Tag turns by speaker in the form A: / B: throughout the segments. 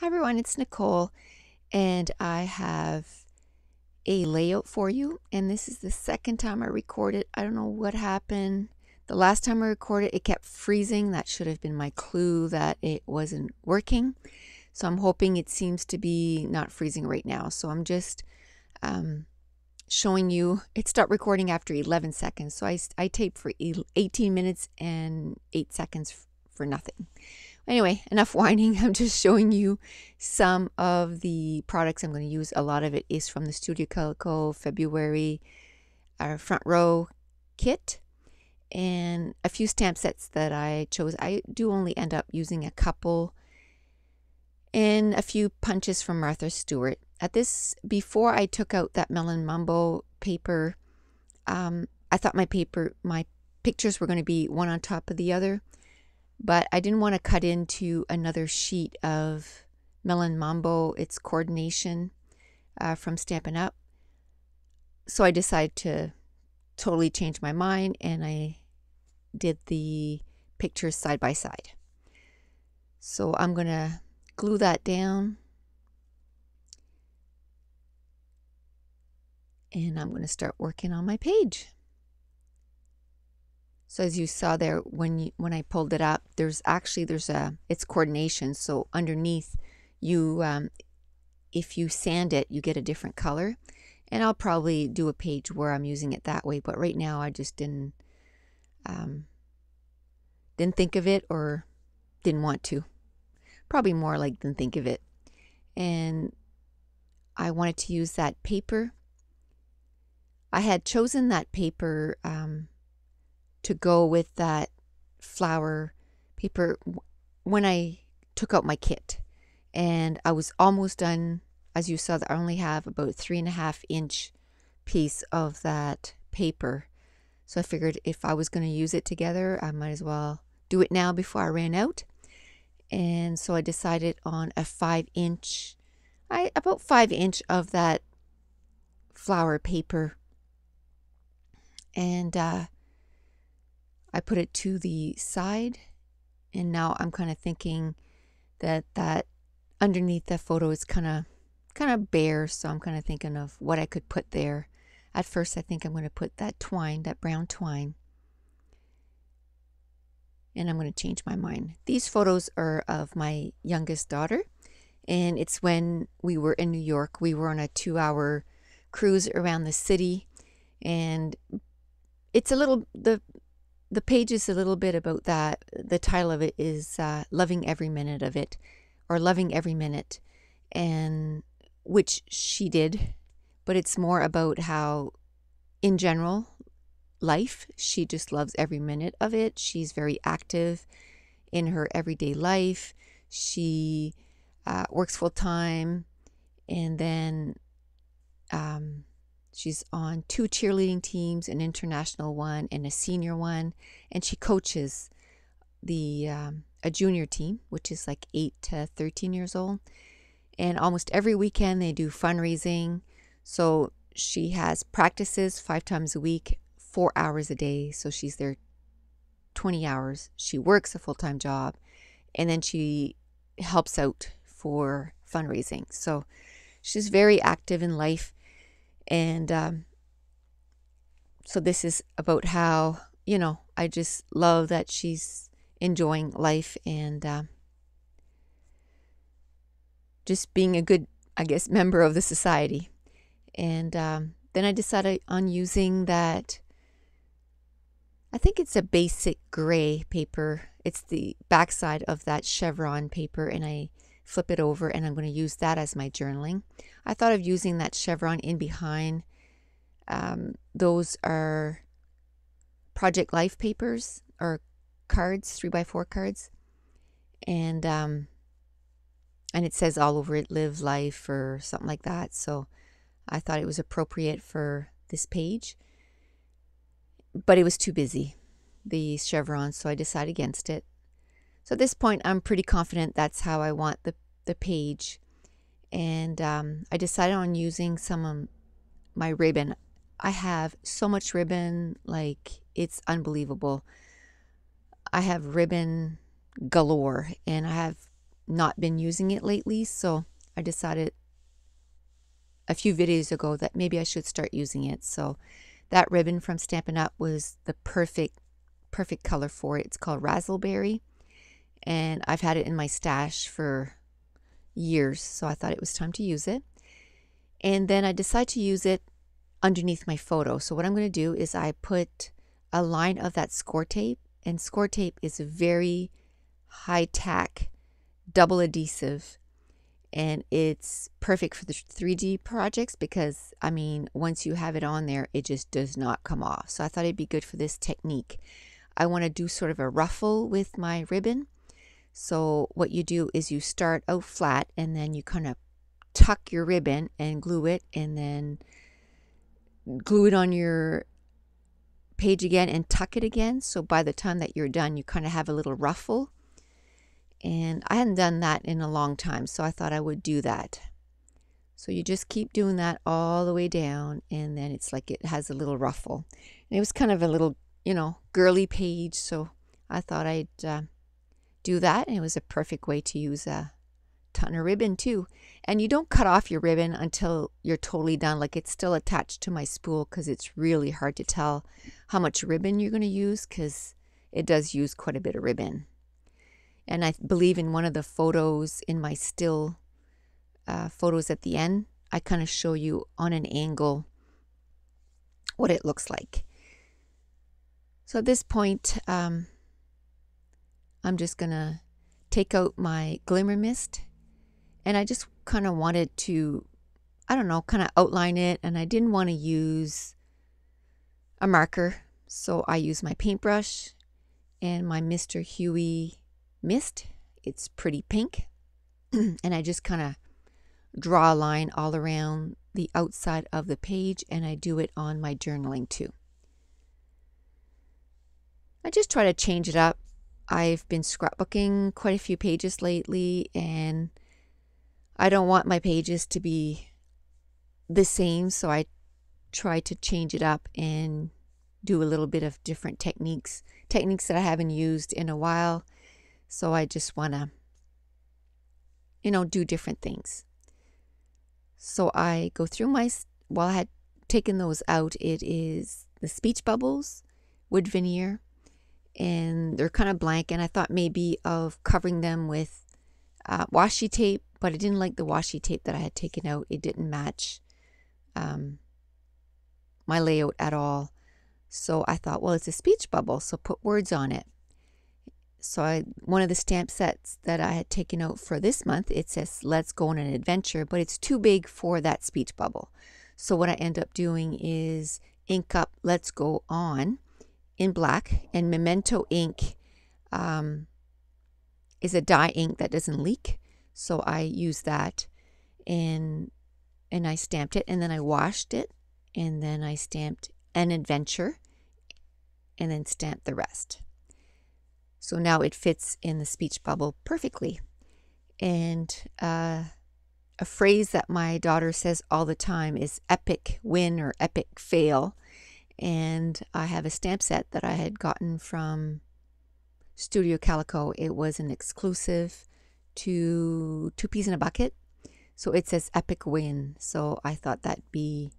A: Hi everyone, it's Nicole, and I have a layout for you. And this is the second time I recorded. I don't know what happened. The last time I recorded, it kept freezing. That should have been my clue that it wasn't working. So I'm hoping it seems to be not freezing right now. So I'm just showing you. It stopped recording after 11 seconds. So I taped for 18 minutes and 8 seconds for nothing. Anyway, enough whining. I'm just showing you some of the products I'm going to use. A lot of it is from the Studio Calico February front row kit, and a few stamp sets that I chose. I do only end up using a couple, and a few punches from Martha Stewart. Before I took out that Melon Mambo paper, I thought my pictures were going to be one on top of the other. But I didn't want to cut into another sheet of Melon Mambo, its coordination from Stampin' Up. So I decided to totally change my mind, and I did the pictures side by side. So I'm going to glue that down. And I'm going to start working on my page. So as you saw there, when I pulled it up, there's it's coordination. So underneath, if you sand it, you get a different color. And I'll probably do a page where I'm using it that way. But right now, I just didn't think of it, or didn't want to. Probably more like didn't think of it. And I wanted to use that paper. I had chosen that paper to go with that flower paper when I took out my kit, and I was almost done. As you saw, I only have about a 3.5 inch piece of that paper, so I figured if I was going to use it together, I might as well do it now before I ran out. And so I decided on a 5 inch, about 5 inch of that flower paper, and I put it to the side, and now I'm kind of thinking that underneath the photo is kind of bare, so I'm kind of thinking of what I could put there. At first, I think I'm going to put that twine, that brown twine, and I'm going to change my mind. These photos are of my youngest daughter, and it's when we were in New York. We were on a 2-hour cruise around the city, and it's the page is a little bit about that. The title of it is Loving Every Minute of It, or Loving Every Minute, and which she did, but it's more about how, in general, life, she just loves every minute of it. She's very active in her everyday life. She works full time, and then she's on 2 cheerleading teams, an international one and a senior one, and she coaches a junior team, which is like 8 to 13 years old. And almost every weekend they do fundraising. So she has practices 5 times a week, 4 hours a day. So she's there 20 hours. She works a full-time job, and then she helps out for fundraising. So she's very active in life. And so this is about how, I just love that she's enjoying life and just being a good, I guess, member of the society. And then I decided on using that, I think it's a basic gray paper. It's the backside of that chevron paper, and I flip it over, and I'm going to use that as my journaling. I thought of using that chevron in behind. Those are Project Life papers, or cards, 3x4 cards, and it says all over it, live life, or something like that. So I thought it was appropriate for this page, but it was too busy, the chevron, so I decided against it. So at this point, I'm pretty confident that's how I want the page. And I decided on using some of my ribbon. I have so much ribbon, like it's unbelievable. I have ribbon galore, and I have not been using it lately, so I decided a few videos ago that maybe I should start using it. So that ribbon from Stampin' Up! Was the perfect color for it. It's called Razzleberry, and I've had it in my stash for years, so I thought it was time to use it. And then I decided to use it underneath my photo. So what I'm going to do is I put a line of that score tape, and score tape is a very high tack double adhesive, and it's perfect for the 3D projects because, I mean, once you have it on there, it just does not come off. So I thought it'd be good for this technique. I want to do sort of a ruffle with my ribbon. So what you do is you start out flat, and then you kind of tuck your ribbon and glue it, and then glue it on your page again and tuck it again. So by the time that you're done, you kind of have a little ruffle. And I hadn't done that in a long time, so I thought I would do that. So you just keep doing that all the way down, and then it's like it has a little ruffle. And it was kind of a little, you know, girly page, so I thought I'd do that, and it was a perfect way to use a ton of ribbon too. And you don't cut off your ribbon until you're totally done. Like, it's still attached to my spool because it's really hard to tell how much ribbon you're going to use, because it does use quite a bit of ribbon. And I believe in one of the photos, in my still photos at the end, I kind of show you on an angle what it looks like. So at this point, I'm just going to take out my glimmer mist. And I just kind of wanted to, I don't know, kind of outline it. And I didn't want to use a marker. So I used my paintbrush and my Mr. Huey mist. It's pretty pink. And I just kind of draw a line all around the outside of the page, and I do it on my journaling too. I just try to change it up. I've been scrapbooking quite a few pages lately, and I don't want my pages to be the same, so I try to change it up and do a little bit of different techniques that I haven't used in a while. So I just want to, you know, do different things. So I go through my, while I had taken those out, it is the speech bubbles, wood veneer, and they're kind of blank. And I thought maybe of covering them with washi tape, but I didn't like the washi tape that I had taken out. It didn't match my layout at all. So I thought, well, it's a speech bubble, so put words on it. So one of the stamp sets that I had taken out for this month, it says, "Let's go on an adventure," but it's too big for that speech bubble. So what I end up doing is ink up "Let's Go On" in black, and Memento ink is a dye ink that doesn't leak. So I used that, and I stamped it, and then I washed it, and then I stamped "An Adventure," and then stamped the rest. So now it fits in the speech bubble perfectly. And a phrase that my daughter says all the time is epic win or epic fail. And I have a stamp set that I had gotten from Studio Calico. It was an exclusive to 2 Peas in a Bucket. So it says epic win. So I thought that'd be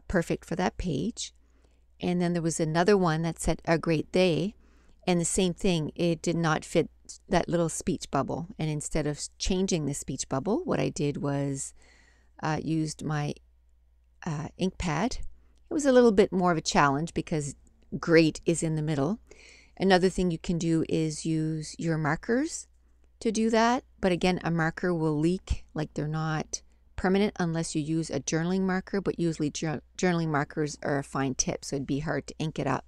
A: perfect for that page. And then there was another one that said a great day. And the same thing, it did not fit that little speech bubble. And instead of changing the speech bubble, what I did was used my ink pad. It was a little bit more of a challenge because great is in the middle. Another thing you can do is use your markers to do that. But again, a marker will leak, like they're not permanent unless you use a journaling marker. But usually journaling markers are a fine tip, so it'd be hard to ink it up.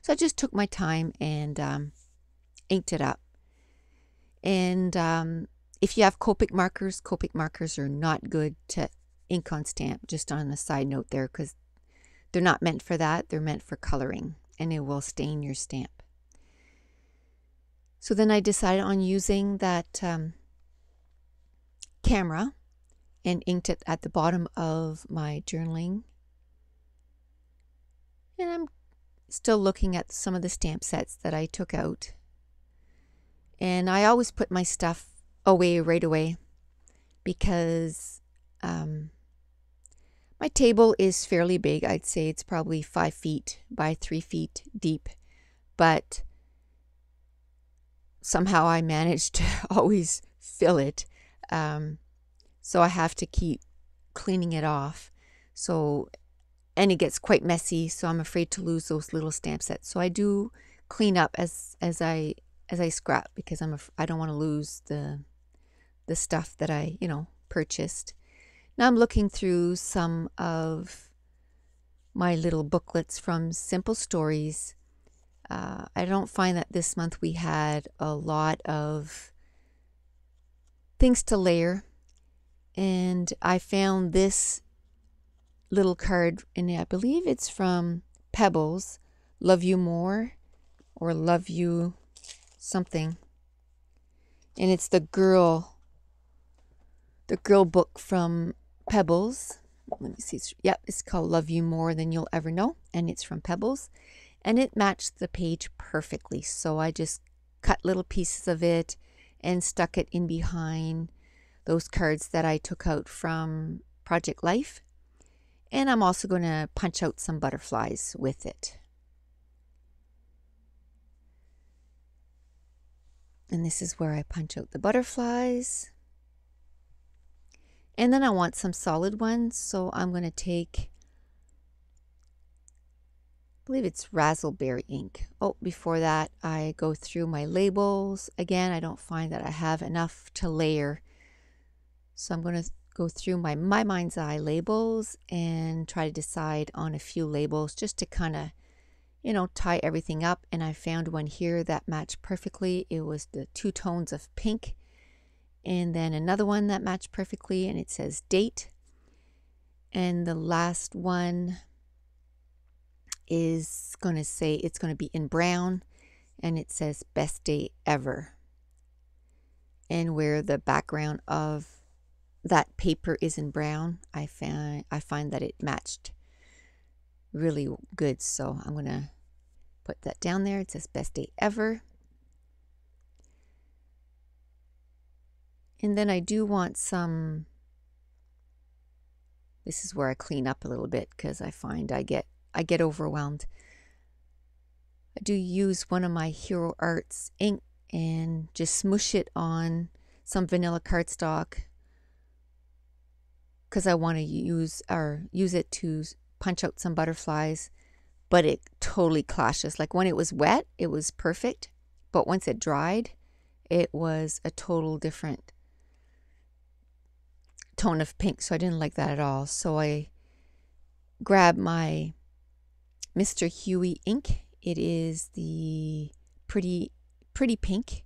A: So I just took my time and inked it up. And if you have Copic markers are not good to ink on stamp, just on a side note there, because they're not meant for that. They're meant for coloring, and it will stain your stamp. So then I decided on using that camera and inked it at the bottom of my journaling. And I'm still looking at some of the stamp sets that I took out. And I always put my stuff away right away because my table is fairly big. I'd say it's probably 5 feet by 3 feet deep, but somehow I managed to always fill it. So I have to keep cleaning it off. And it gets quite messy, so I'm afraid to lose those little stamp sets. So I do clean up as I scrap because I don't want to lose the stuff that I purchased. Now I'm looking through some of my little booklets from Simple Stories. I don't find that this month we had a lot of things to layer, and I found this little card, and I believe it's from Pebbles, Love You More or Love You something, and it's the girl book from Pebbles. Let me see. It's called Love You More Than You'll Ever Know, and it's from Pebbles, and it matched the page perfectly. So I just cut little pieces of it and stuck it in behind those cards that I took out from Project Life. And I'm also going to punch out some butterflies with it. And this is where I punch out the butterflies. And then I want some solid ones, so I'm going to take, I believe it's raspberry ink. Oh, before that, I go through my labels. Again, I don't find that I have enough to layer. So I'm going to go through my mind's eye labels and try to decide on a few labels just to kind of, tie everything up. And I found one here that matched perfectly. It was the 2 tones of pink. And then another one that matched perfectly, and it says date. And the last one is going to say it's going to be in brown, and it says best day ever. And where the background of that paper is in brown, I find that it matched really good. So I'm going to put that down there. It says best day ever. And then I do want some, this is where I clean up a little bit because I find I get overwhelmed. I do use one of my Hero Arts ink and just smoosh it on some vanilla cardstock because I want to use it to punch out some butterflies, but it totally clashes. Like when it was wet, it was perfect, but once it dried, it was a total different tone of pink, so I didn't like that at all. So I grabbed my Mr. Huey ink. It is the pretty pink,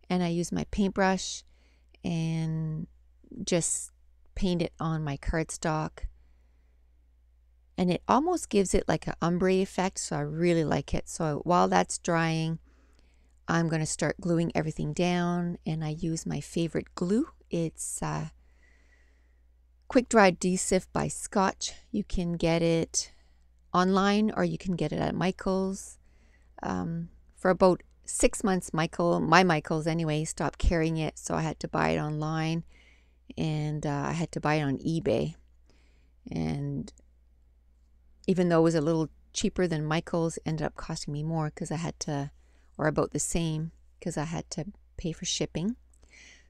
A: and I use my paintbrush and just paint it on my cardstock, and it almost gives it like an ombre effect, so I really like it. So while that's drying, I'm going to start gluing everything down, and I use my favorite glue. It's Quick Dry Adhesive by Scotch. You can get it online or you can get it at Michael's. For about 6 months, Michael's anyway, stopped carrying it, so I had to buy it online, and I had to buy it on eBay. And even though it was a little cheaper than Michael's, it ended up costing me more because I had to, or about the same, because I had to pay for shipping.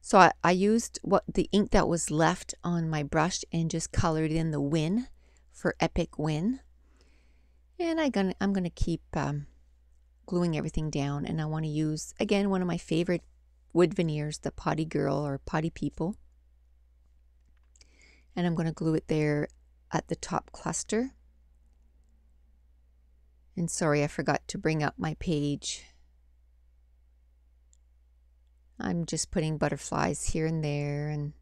A: So I used the ink that was left on my brush and just colored in the win for Epic Win. And I'm gonna keep gluing everything down, and I want to use again one of my favorite wood veneers, the Potty Girl or Potty People. And I'm going to glue it there at the top cluster. And sorry, I forgot to bring up my page. I'm just putting butterflies here and there, and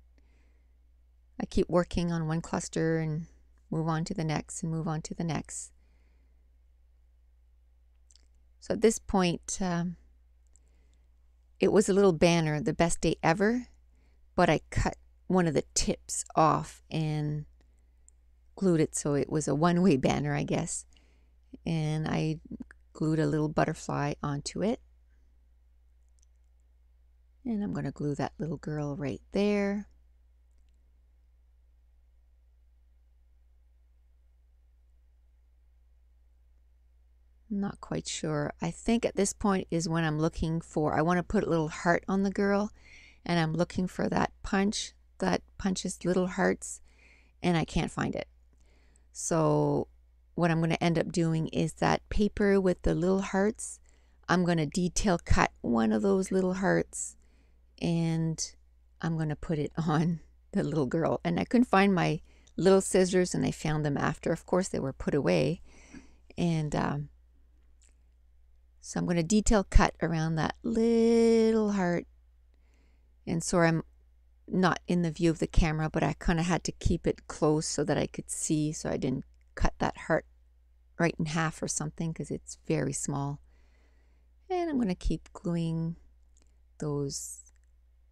A: I keep working on one cluster and move on to the next and move on to the next. So at this point, it was a little banner, the best day ever, but I cut one of the tips off and glued it so it was a one-way banner, I guess. And I glued a little butterfly onto it. And I'm going to glue that little girl right there. I'm not quite sure. I think at this point is when I'm looking for, I want to put a little heart on the girl, and I'm looking for that punch that punches little hearts, and I can't find it. So what I'm going to end up doing is that paper with the little hearts, I'm going to detail cut one of those little hearts, and I'm going to put it on the little girl. And I couldn't find my little scissors, and I found them after. Of course, they were put away. And so I'm going to detail cut around that little heart. And so I'm not in the view of the camera, but I kind of had to keep it close so that I could see, so I didn't cut that heart right in half or something, because it's very small. And I'm going to keep gluing those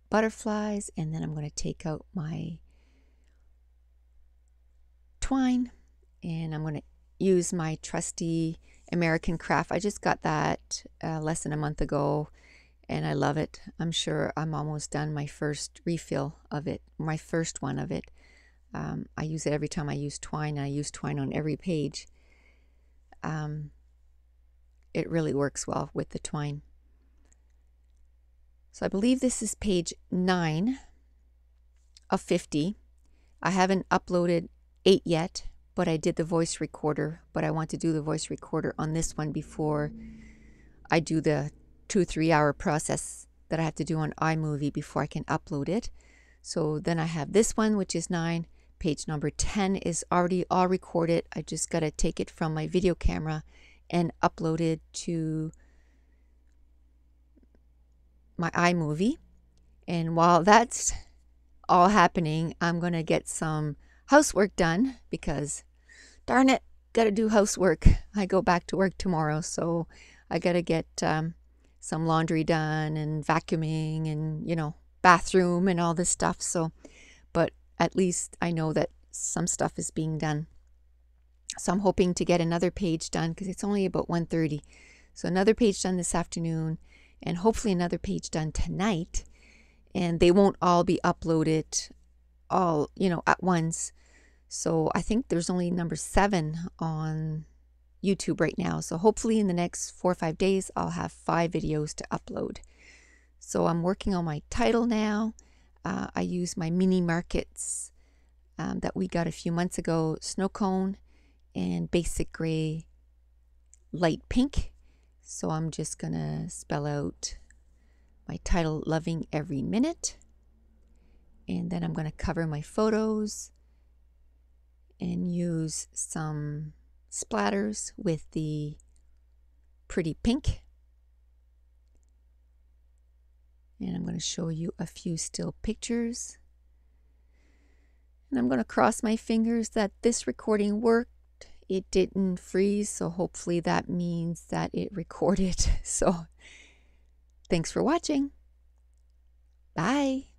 A: butterflies, and then I'm going to take out my twine, and I'm going to use my trusty American Craft. I just got that less than a month ago, and I love it. I'm sure I'm almost done my first refill of it, my first one of it. I use it every time I use twine, and I use twine on every page. It really works well with the twine. So I believe this is page 9 of 50. I haven't uploaded 8 yet, but I did the voice recorder. But I want to do the voice recorder on this one before I do the 2-3 hour process that I have to do on iMovie before I can upload it. So then I have this one, which is 9. Page number 10 is already all recorded. I just got to take it from my video camera and upload it to my iMovie. And while that's all happening, I'm going to get some housework done, because darn it, got to do housework. I go back to work tomorrow, so I got to get some laundry done and vacuuming and, you know, bathroom and all this stuff. So, but at least I know that some stuff is being done. So I'm hoping to get another page done, because it's only about 1:30. So another page done this afternoon, and hopefully another page done tonight. And they won't all be uploaded all, you know, at once. So I think there's only number 7 on YouTube right now. So hopefully in the next 4 or 5 days, I'll have 5 videos to upload. So I'm working on my title now. I use my mini markets that we got a few months ago, Snow Cone and Basic Gray Light Pink. So I'm just going to spell out my title, Loving Every Minute. And then I'm going to cover my photos and use some splatters with the pretty pink. And I'm going to show you a few still pictures. And I'm going to cross my fingers that this recording worked. It didn't freeze, so hopefully that means that it recorded. So thanks for watching. Bye.